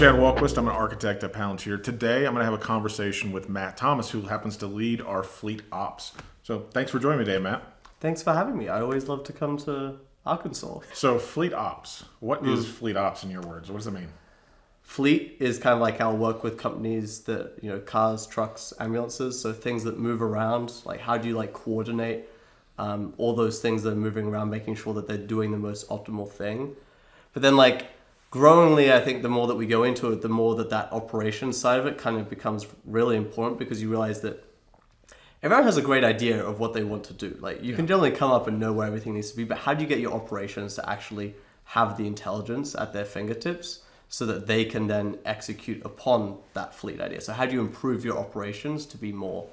Chad Walquist. I'm an architect at Palantir. Today, I'm going to have a conversation with Matt Thomas, who happens to lead our fleet ops. So thanks for joining me today, Matt. Thanks for having me. I always love to come to Arkansas. So fleet ops. What is fleet ops in your words? What does it mean? Fleet is kind of like our work with companies that, cars, trucks, ambulances. So things that move around, like how do you coordinate all those things that are moving around, making sure that they're doing the most optimal thing. But then growingly, I think the more that we go into it, the more that operations side of it kind of becomes really important, because you realize that everyone has a great idea of what they want to do. You can generally come up and know where everything needs to be, but how do you get your operations to actually have the intelligence at their fingertips so that they can then execute upon that fleet idea? So how do you improve your operations to be more,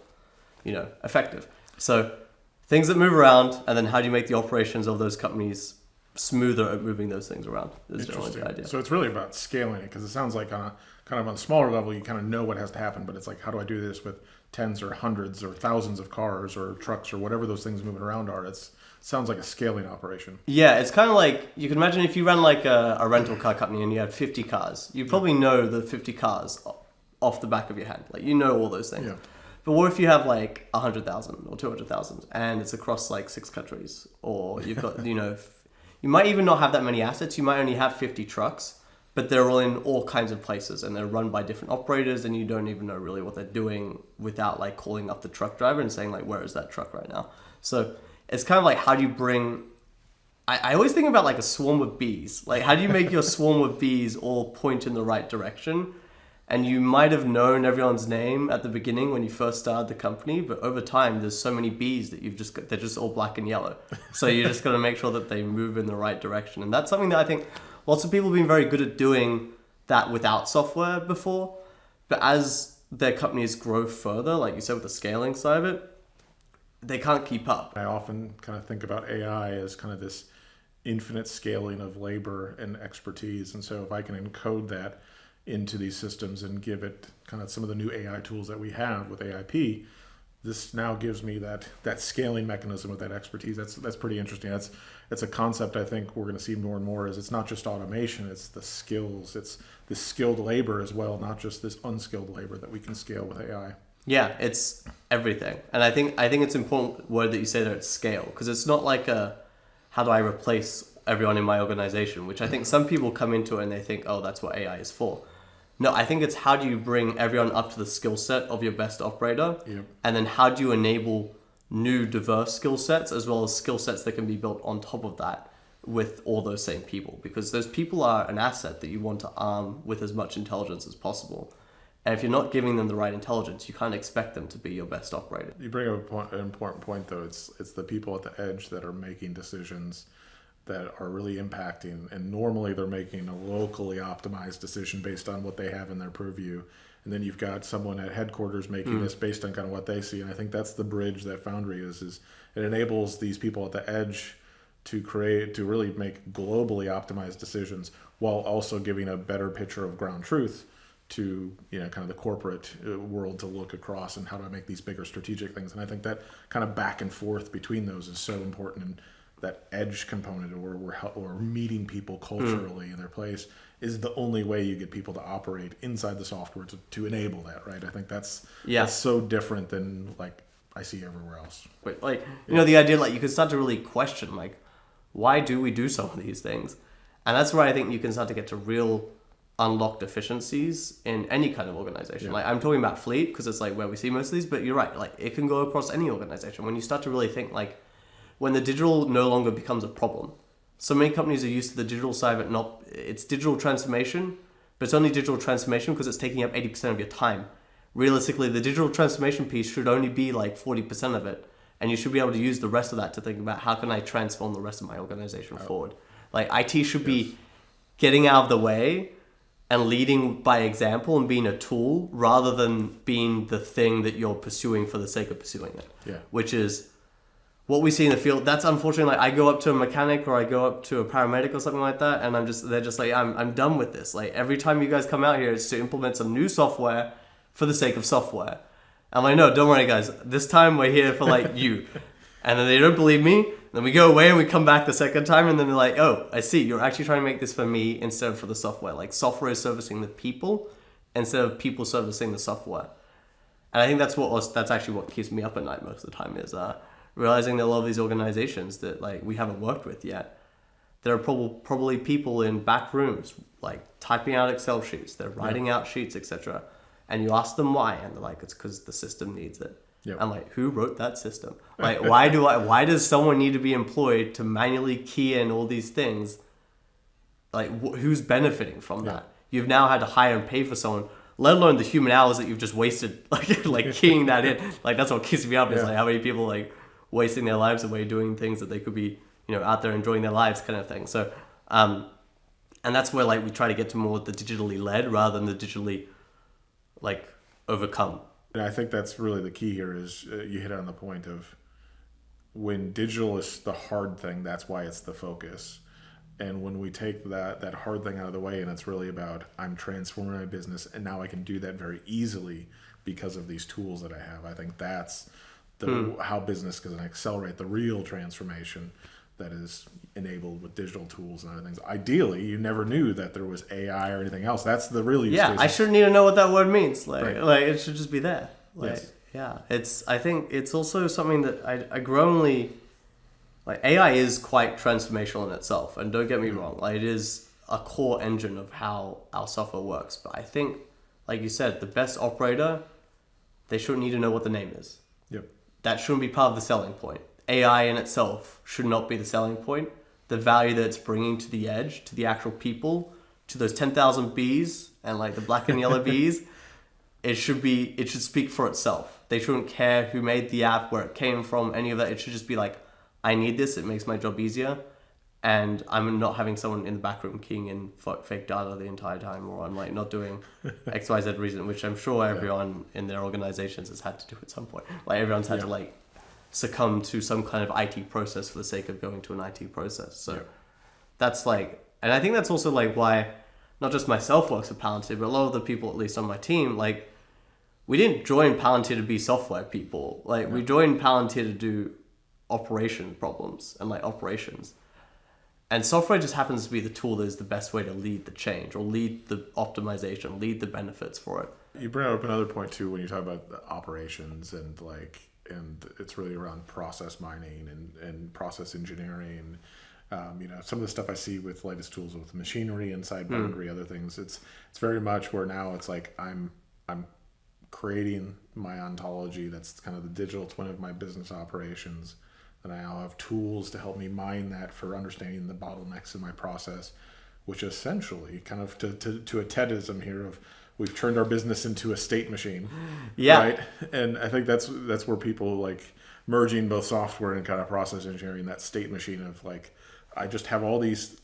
effective? So things that move around, and then how do you make the operations of those companies smoother at moving those things around is generally the idea. So it's really about scaling it, because it sounds like on a smaller level, you kind of know what has to happen, but it's like, how do I do this with tens or hundreds or thousands of cars or trucks or whatever those things moving around are? It sounds like a scaling operation. Yeah, it's kind of like, you can imagine if you ran a rental car company and you had 50 cars, you probably know the 50 cars off the back of your hand. All those things. Yeah. But what if you have 100,000 or 200,000 and it's across 6 countries, or you've got, you might even not have that many assets. You might only have 50 trucks, but they're all in all kinds of places and they're run by different operators, and you don't even know really what they're doing without calling up the truck driver and saying where is that truck right now? So it's kind of how do you bring, I always think about a swarm of bees. How do you make your swarm of bees all point in the right direction? And you might have known everyone's name at the beginning when you first started the company, but over time, there's so many bees that they're just all black and yellow. So you just got to make sure that they move in the right direction. And that's something that I think lots of people have been very good at doing that without software before. But as their companies grow further, like you said, with the scaling side of it, they can't keep up. I often kind of think about AI as kind of this infinite scaling of labor and expertise. And so if I can encode that into these systems and give it kind of some of the new AI tools that we have with AIP, this now gives me that scaling mechanism with that expertise. That's pretty interesting. That's a concept I think we're going to see more and more. Is it's not just automation, it's the skills, it's the skilled labor as well, not just this unskilled labor that we can scale with AI. Yeah, it's everything. And I think it's an important word that you say there, it's scale, because it's not how do I replace everyone in my organization, which I think some people come into it and they think, oh, that's what AI is for. No, I think it's how do you bring everyone up to the skill set of your best operator, and then how do you enable new diverse skill sets as well as skill sets that can be built on top of that with all those same people, because those people are an asset that you want to arm with as much intelligence as possible. And if you're not giving them the right intelligence, you can't expect them to be your best operator. You bring up an important point, though. It's the people at the edge that are making decisions that are really impacting, and normally they're making a locally optimized decision based on what they have in their purview, and then you've got someone at headquarters making this based on kind of what they see. And I think that's the bridge that Foundry is it enables these people at the edge to really make globally optimized decisions while also giving a better picture of ground truth to kind of the corporate world to look across, and how do I make these bigger strategic things. And I think that kind of back and forth between those is so important. And that edge component, or we're meeting people culturally in their place, is the only way you get people to operate inside the software to enable that, right? I think that's so different than I see everywhere else. But the idea you can start to really question why do we do some of these things? And that's where I think you can start to get to real unlocked efficiencies in any kind of organization. I'm talking about fleet because it's where we see most of these, but you're right, it can go across any organization. When you start to really think when the digital no longer becomes a problem. So many companies are used to the digital side of it, it's digital transformation, but it's only digital transformation because it's taking up 80% of your time. Realistically, the digital transformation piece should only be 40% of it, and you should be able to use the rest of that to think about how can I transform the rest of my organization forward. IT should be getting out of the way and leading by example and being a tool rather than being the thing that you're pursuing for the sake of pursuing it, which is what we see in the field. That's unfortunately, I go up to a mechanic or I go up to a paramedic or something like that, and they're just I'm done with this. Every time you guys come out here, it's to implement some new software for the sake of software. I'm no, don't worry guys. This time we're here for you. And then they don't believe me. And Then we go away and we come back the second time, and then they're like, oh, I see, you're actually trying to make this for me instead of for the software. Like, software is servicing the people instead of people servicing the software. And I think that's actually what keeps me up at night most of the time, is realizing that a lot of these organizations that like we haven't worked with yet, there are probably people in back rooms like typing out Excel sheets, they're writing out sheets, etc. And you ask them why, and they're like, it's because the system needs it. Yep. I'm like, who wrote that system? Like, why does someone need to be employed to manually key in all these things? Like, who's benefiting from that? You've now had to hire and pay for someone, let alone the human hours that you've just wasted, like keying that in. Like, that's what keeps me up, is like how many people like wasting their lives away doing things that they could be, out there enjoying their lives, kind of thing. So, and that's where like we try to get to more the digitally led rather than the digitally like overcome. And I think that's really the key here, is you hit on the point of when digital is the hard thing, that's why it's the focus. And when we take that hard thing out of the way, and it's really about, I'm transforming my business, and now I can do that very easily because of these tools that I have. I think that's how business can accelerate the real transformation that is enabled with digital tools and other things. Ideally, you never knew that there was AI or anything else. That's the real use case. I shouldn't even know what that word means. Like, Right. like it should just be there. Like, Yes. yeah, I think it's also something that I growingly, like, AI is quite transformational in itself. And don't get me wrong, like, it is a core engine of how our software works. But I think, like you said, the best operator, they shouldn't need to know what the name is. Yep. That shouldn't be part of the selling point. AI in itself should not be the selling point. The value that it's bringing to the edge, to the actual people, to those 10,000 bees and like the black and yellow bees, it should speak for itself. They shouldn't care who made the app, where it came from, any of that. It should just be like, I need this. It makes my job easier. And I'm not having someone in the back room keying in fake data the entire time, or I'm like not doing X, Y, Z reason, which I'm sure everyone in their organizations has had to do at some point. Like everyone's had to like succumb to some kind of IT process for the sake of going to an IT process. So that's like, and I think that's also like why not just myself works at Palantir, but a lot of the people, at least on my team, like we didn't join Palantir to be software people. Like we joined Palantir to do operation problems and like operations. And software just happens to be the tool that is the best way to lead the change or lead the optimization, lead the benefits for it. You bring up another point too when you talk about the operations and it's really around process mining and process engineering. Some of the stuff I see with latest tools with machinery inside Boundary, other things, it's very much where now it's like I'm creating my ontology that's kind of the digital twin of my business operations. And I now have tools to help me mine that for understanding the bottlenecks in my process, which essentially kind of to a TEDism here of we've turned our business into a state machine. Yeah. Right. And I think that's where people like merging both software and kind of process engineering, that state machine of like, I just have all these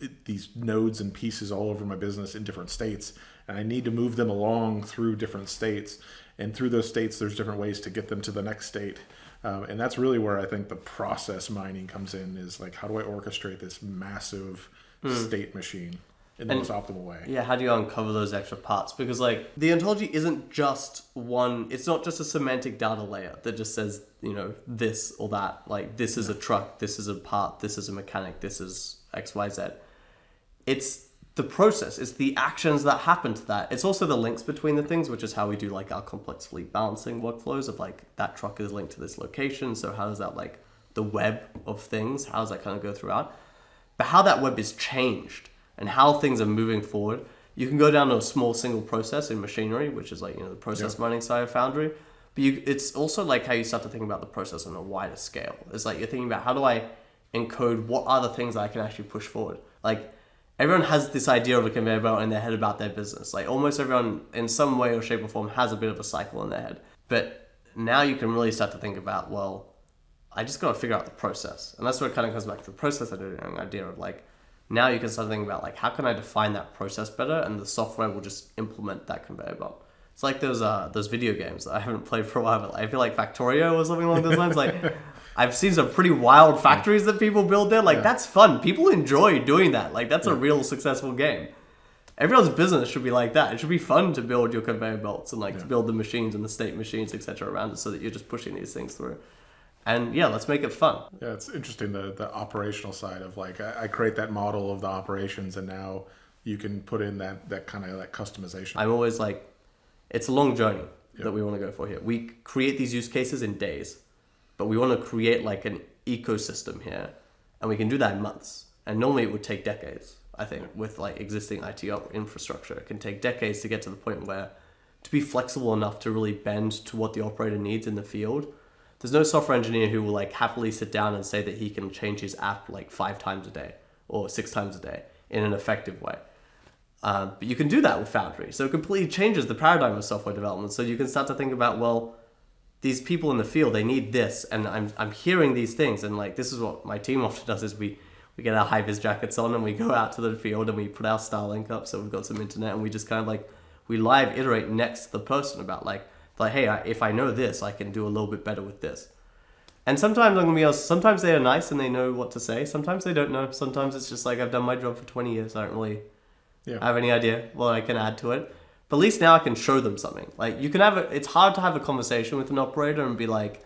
nodes and pieces all over my business in different states, and I need to move them along through different states. And through those states, there's different ways to get them to the next state. And that's really where I think the process mining comes in, is like, how do I orchestrate this massive state machine in the most optimal way? Yeah, how do you uncover those extra parts? Because like the ontology isn't just one, it's not just a semantic data layer that just says, this or that. Like this is a truck, this is a part, this is a mechanic, this is XYZ. It's the process, it's the actions that happen to that. It's also the links between the things, which is how we do like our complex fleet balancing workflows of like that truck is linked to this location. So how does that like the web of things, how does that kind of go throughout? But how that web is changed and how things are moving forward. You can go down to a small single process in machinery, which is like, the process mining side of Foundry. But it's also like how you start to think about the process on a wider scale. It's like you're thinking about, how do I encode what are the things that I can actually push forward? Like everyone has this idea of a conveyor belt in their head about their business. Like almost everyone in some way or shape or form has a bit of a cycle in their head. But now you can really start to think about, well, I just got to figure out the process. And that's where it kind of comes back to the process idea of like, now you can start thinking about like, how can I define that process better? And the software will just implement that conveyor belt. It's like those video games that I haven't played for a while, but I feel like Factorio or something along those lines. Like I've seen some pretty wild factories that people build there. Like that's fun. People enjoy doing that. Like that's a real successful game. Everyone's business should be like that. It should be fun to build your conveyor belts and like to build the machines and the state machines, etc. around it, so that you're just pushing these things through. And yeah, let's make it fun. Yeah, it's interesting the operational side of like I create that model of the operations, and now you can put in that kind of like customization. I'm always like, it's a long journey that we want to go for here. We create these use cases in days, but we want to create like an ecosystem here, and we can do that in months. And normally it would take decades, I think, with like existing IT infrastructure. It can take decades to get to the point where to be flexible enough to really bend to what the operator needs in the field. There's no software engineer who will like happily sit down and say that he can change his app like 5 times a day or 6 times a day in an effective way. But you can do that with Foundry. So it completely changes the paradigm of software development. So you can start to think about, well, these people in the field, they need this. And I'm hearing these things. And like, this is what my team often does is we get our high-vis jackets on and we go out to the field and we put our Starlink up. So we've got some internet and we just kind of like, we live iterate next to the person about like, hey, if I know this, I can do a little bit better with this. And sometimes I'm gonna be honest, sometimes they are nice and they know what to say. Sometimes they don't know. Sometimes it's just like, I've done my job for 20 years. I don't really have any idea what I can add to it. But at least now I can show them something. Like you can it's hard to have a conversation with an operator and be like,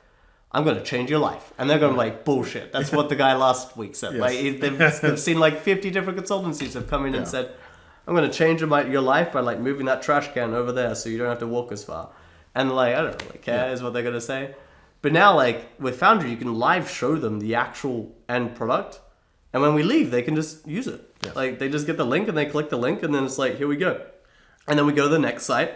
I'm going to change your life. And they're going to be like, bullshit. That's what the guy last week said. Yes. Like they've seen like 50 different consultancies have come in and said, I'm going to change your life by like moving that trash can over there so you don't have to walk as far. And like, I don't really care is what they're going to say. But now like with Foundry, you can live show them the actual end product. And when we leave, they can just use it. Yeah. Like they just get the link and they click the link and then it's like, here we go. And then we go to the next site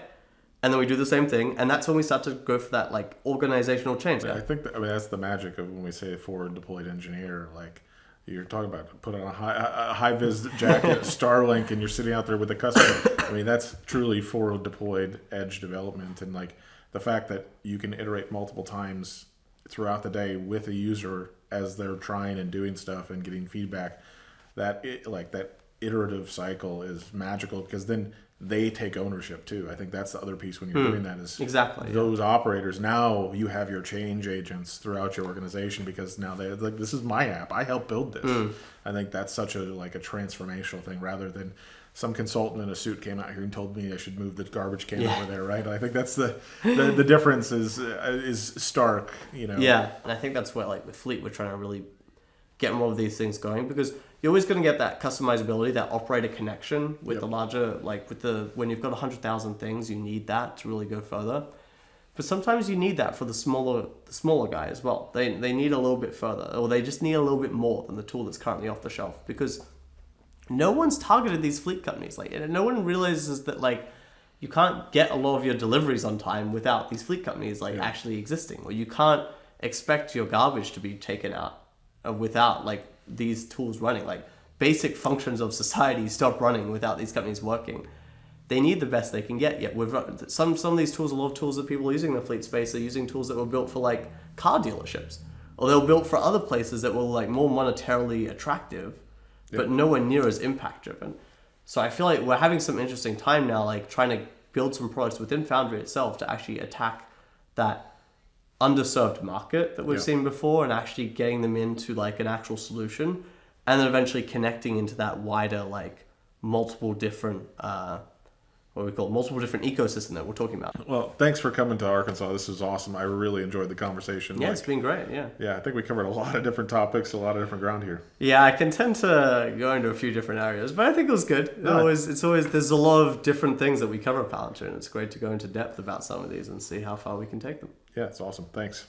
and then we do the same thing. And that's when we start to go for that like organizational change. Yeah, I think that's the magic of when we say forward deployed engineer. Like you're talking about put on a high vis jacket, Starlink, and you're sitting out there with the customer. I mean, that's truly forward deployed edge development. And like the fact that you can iterate multiple times throughout the day with a user as they're trying and doing stuff and getting feedback, that iterative cycle is magical because then they take ownership too. I think that's the other piece when you're doing that is those operators. Now you have your change agents throughout your organization because now they're like, this is my app. I helped build this. I think that's such a transformational thing rather than some consultant in a suit came out here and told me I should move the garbage can over there. Right. I think that's the difference is stark, Yeah. And I think that's where like with Fleet, we're trying to really get more of these things going because you're always going to get that customizability, that operator connection with the larger, like when you've got 100,000 things, you need that to really go further. But sometimes you need that for the smaller guy as well. They need a little bit further, or they just need a little bit more than the tool that's currently off the shelf because no one's targeted these fleet companies. Like, no one realizes that like you can't get a lot of your deliveries on time without these fleet companies actually existing, or you can't expect your garbage to be taken out without like these tools running. Like basic functions of society stop running without these companies working. They need the best they can get. Yet with some of these tools, a lot of tools that people are using in the fleet space are using tools that were built for like car dealerships, or they were built for other places that were like more monetarily attractive, but nowhere near as impact driven. So I feel like we're having some interesting time now, like trying to build some products within Foundry itself to actually attack that underserved market that we've seen before and actually getting them into like an actual solution and then eventually connecting into that wider like multiple different multiple different ecosystem that we're talking about. Well, thanks for coming to Arkansas. This was awesome. I really enjoyed the conversation. Yeah, it's been great. Yeah, I think we covered a lot of different topics, a lot of different ground here. Yeah, I can tend to go into a few different areas, but I think it was good. It's always there's a lot of different things that we cover at Palantir, and it's great to go into depth about some of these and see how far we can take them. Yeah, it's awesome. Thanks.